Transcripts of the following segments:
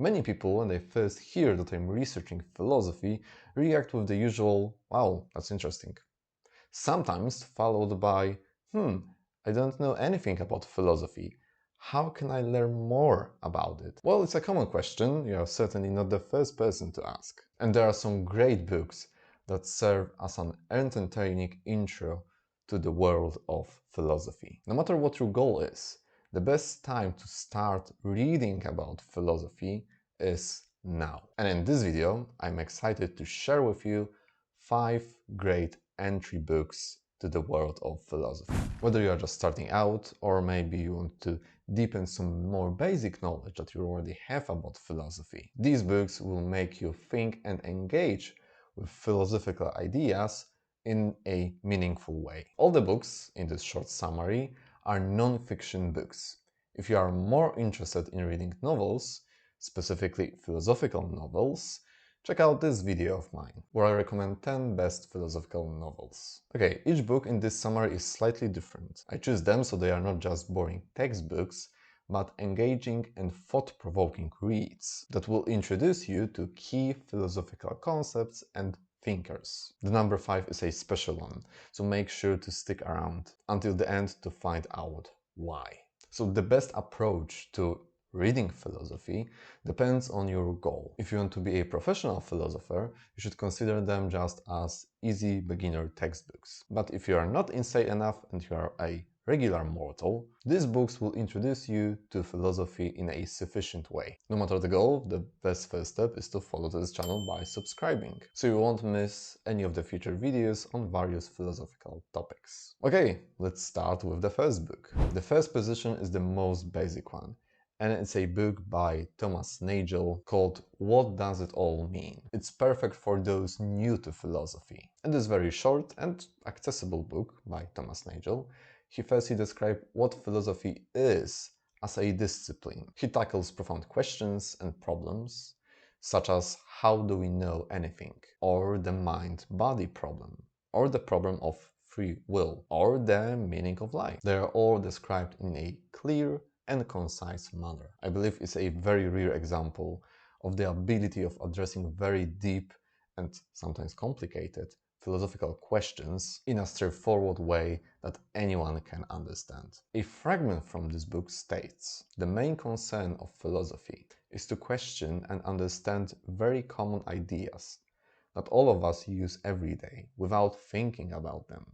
Many people, when they first hear that I'm researching philosophy, react with the usual, wow, that's interesting. Sometimes followed by, I don't know anything about philosophy. How can I learn more about it? Well, it's a common question. You are certainly not the first person to ask. And there are some great books that serve as an entertaining intro to the world of philosophy. No matter what your goal is, the best time to start reading about philosophy is now. And in this video, I'm excited to share with you 5 great entry books to the world of philosophy. Whether you are just starting out or maybe you want to deepen some more basic knowledge that you already have about philosophy, these books will make you think and engage with philosophical ideas in a meaningful way. All the books in this short summary are non-fiction books. If you are more interested in reading novels, specifically philosophical novels, check out this video of mine, where I recommend 10 best philosophical novels. Okay, each book in this summary is slightly different. I choose them so they are not just boring textbooks, but engaging and thought-provoking reads that will introduce you to key philosophical concepts and thinkers. The number 5 is a special one, so make sure to stick around until the end to find out why. So the best approach to reading philosophy depends on your goal. If you want to be a professional philosopher, you should consider them just as easy beginner textbooks. But if you are not insane enough and you are a regular mortal, these books will introduce you to philosophy in a sufficient way. No matter the goal, the best first step is to follow this channel by subscribing, so you won't miss any of the future videos on various philosophical topics. Okay, let's start with the first book. The first position is the most basic one, and it's a book by Nagel called What Does It All Mean? It's perfect for those new to philosophy. In this very short and accessible book by Nagel, he firstly describes what philosophy is as a discipline. He tackles profound questions and problems, such as how do we know anything, or the mind-body problem, or the problem of free will, or the meaning of life. They are all described in a clear and concise manner. I believe it's a very rare example of the ability of addressing very deep and sometimes complicated philosophical questions in a straightforward way that anyone can understand. A fragment from this book states, "The main concern of philosophy is to question and understand very common ideas that all of us use every day without thinking about them.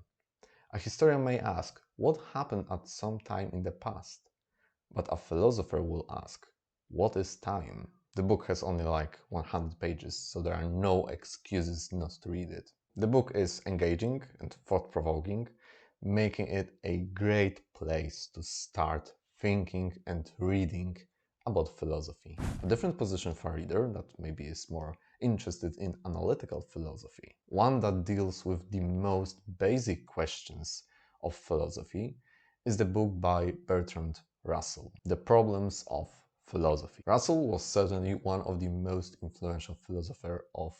A historian may ask, what happened at some time in the past? But a philosopher will ask, what is time?" The book has only like 100 pages, so there are no excuses not to read it. The book is engaging and thought-provoking, making it a great place to start thinking and reading about philosophy. A different position for a reader that maybe is more interested in analytical philosophy, one that deals with the most basic questions of philosophy, is the book by Bertrand, The Problems of Philosophy. Russell was certainly one of the most influential philosophers of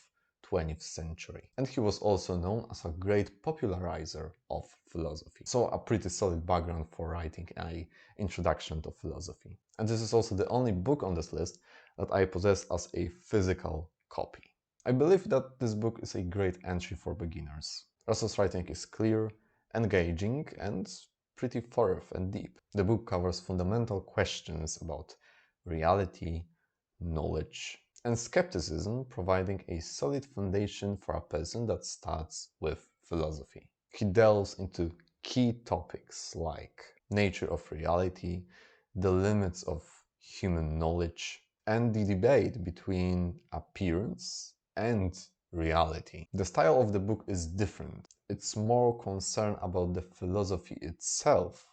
20th century, and he was also known as a great popularizer of philosophy. So a pretty solid background for writing an introduction to philosophy. And this is also the only book on this list that I possess as a physical copy. I believe that this book is a great entry for beginners. Russell's writing is clear, engaging, and pretty thorough and deep. The book covers fundamental questions about reality, knowledge, and skepticism, providing a solid foundation for a person that starts with philosophy. He delves into key topics like nature of reality, the limits of human knowledge, and the debate between appearance and reality. The style of the book is different. It's more concerned about the philosophy itself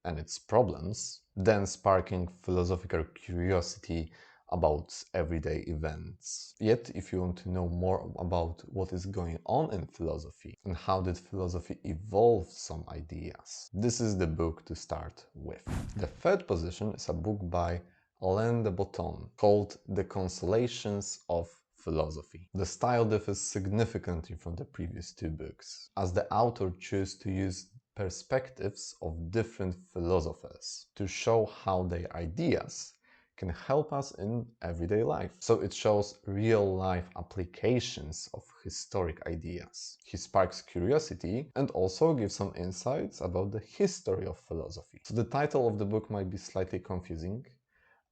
and its problems than sparking philosophical curiosity about everyday events. Yet, if you want to know more about what is going on in philosophy and how did philosophy evolve some ideas, this is the book to start with. The third position is a book by Alain de Botton called The Consolations of Philosophy. The style differs significantly from the previous two books, as the author chose to use perspectives of different philosophers to show how their ideas can help us in everyday life. So it shows real-life applications of historic ideas. He sparks curiosity and also gives some insights about the history of philosophy. So the title of the book might be slightly confusing,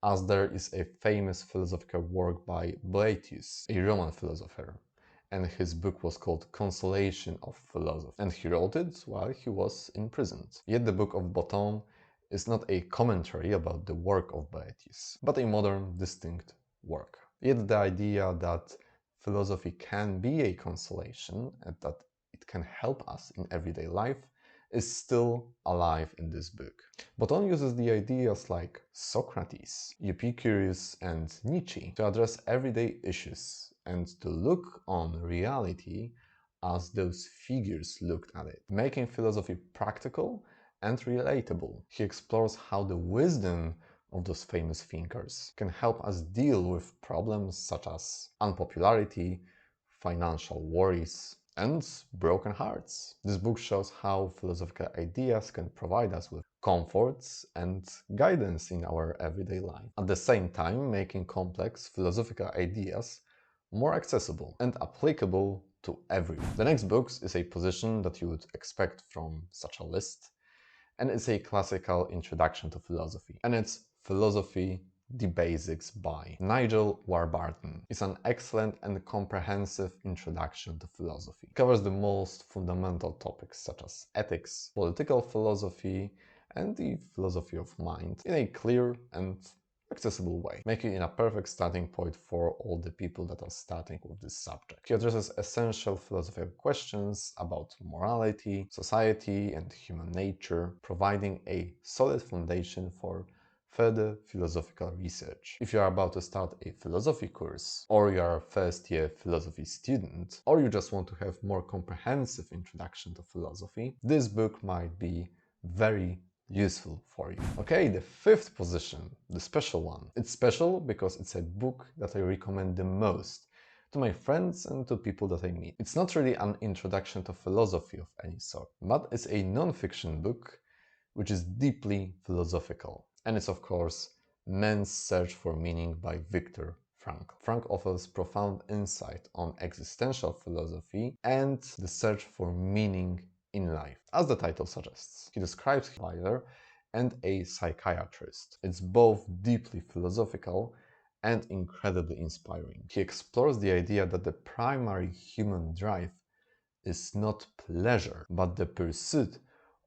as there is a famous philosophical work by Boetius, a Roman philosopher, and his book was called Consolations of Philosophy, and he wrote it while he was imprisoned. Yet the book of Botton is not a commentary about the work of Boetius, but a modern, distinct work. Yet the idea that philosophy can be a consolation and that it can help us in everyday life is still alive in this book. Botton uses the ideas like Socrates, Epicurus, and Nietzsche to address everyday issues and to look on reality as those figures looked at it, making philosophy practical and relatable. He explores how the wisdom of those famous thinkers can help us deal with problems such as unpopularity, financial worries, and broken hearts. This book shows how philosophical ideas can provide us with comforts and guidance in our everyday life, at the same time making complex philosophical ideas more accessible and applicable to everyone. The next book is a position that you would expect from such a list, and it's a classical introduction to philosophy, and it's Philosophy: The Basics by Nigel Warburton. It's an excellent and comprehensive introduction to philosophy. It covers the most fundamental topics such as ethics, political philosophy, and the philosophy of mind in a clear and accessible way, making it a perfect starting point for all the people that are starting with this subject. He addresses essential philosophical questions about morality, society, and human nature, providing a solid foundation for further philosophical research. If you are about to start a philosophy course, or you are a first-year philosophy student, or you just want to have more comprehensive introduction to philosophy, this book might be very useful for you. Okay, the fifth position, the special one. It's special because it's a book that I recommend the most to my friends and to people that I meet. It's not really an introduction to philosophy of any sort, but it's a non-fiction book which is deeply philosophical. And it's of course Man's Search for Meaning by Viktor Frankl. Frankl offers profound insight on existential philosophy and the search for meaning in life. As the title suggests, he describes a writer and a psychiatrist. It's both deeply philosophical and incredibly inspiring. He explores the idea that the primary human drive is not pleasure, but the pursuit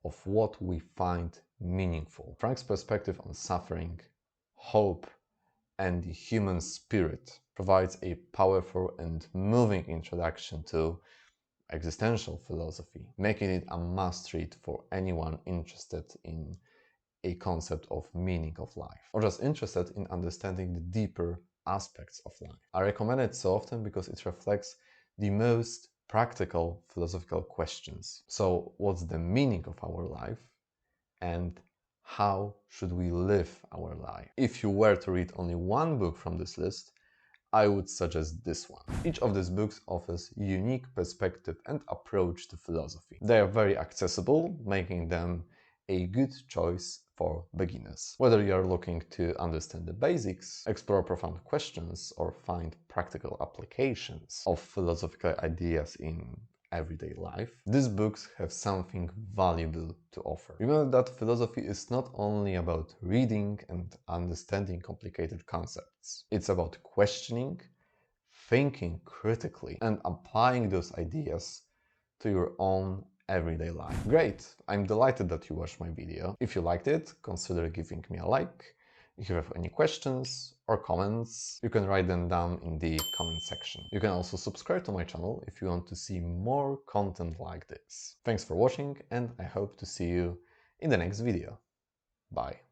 of what we find meaningful. Frankl's perspective on suffering, hope, and the human spirit provides a powerful and moving introduction to existential philosophy, making it a must-read for anyone interested in a concept of meaning of life, or just interested in understanding the deeper aspects of life. I recommend it so often because it reflects the most practical philosophical questions. So, what's the meaning of our life, and how should we live our life? If you were to read only one book from this list, I would suggest this one. Each of these books offers unique perspective and approach to philosophy. They are very accessible, making them a good choice for beginners. Whether you are looking to understand the basics, explore profound questions, or find practical applications of philosophical ideas in everyday life, these books have something valuable to offer. Remember that philosophy is not only about reading and understanding complicated concepts. It's about questioning, thinking critically, and applying those ideas to your own everyday life. Great! I'm delighted that you watched my video. If you liked it, consider giving me a like. If you have any questions or comments, you can write them down in the comment section. You can also subscribe to my channel if you want to see more content like this. Thanks for watching, and I hope to see you in the next video. Bye.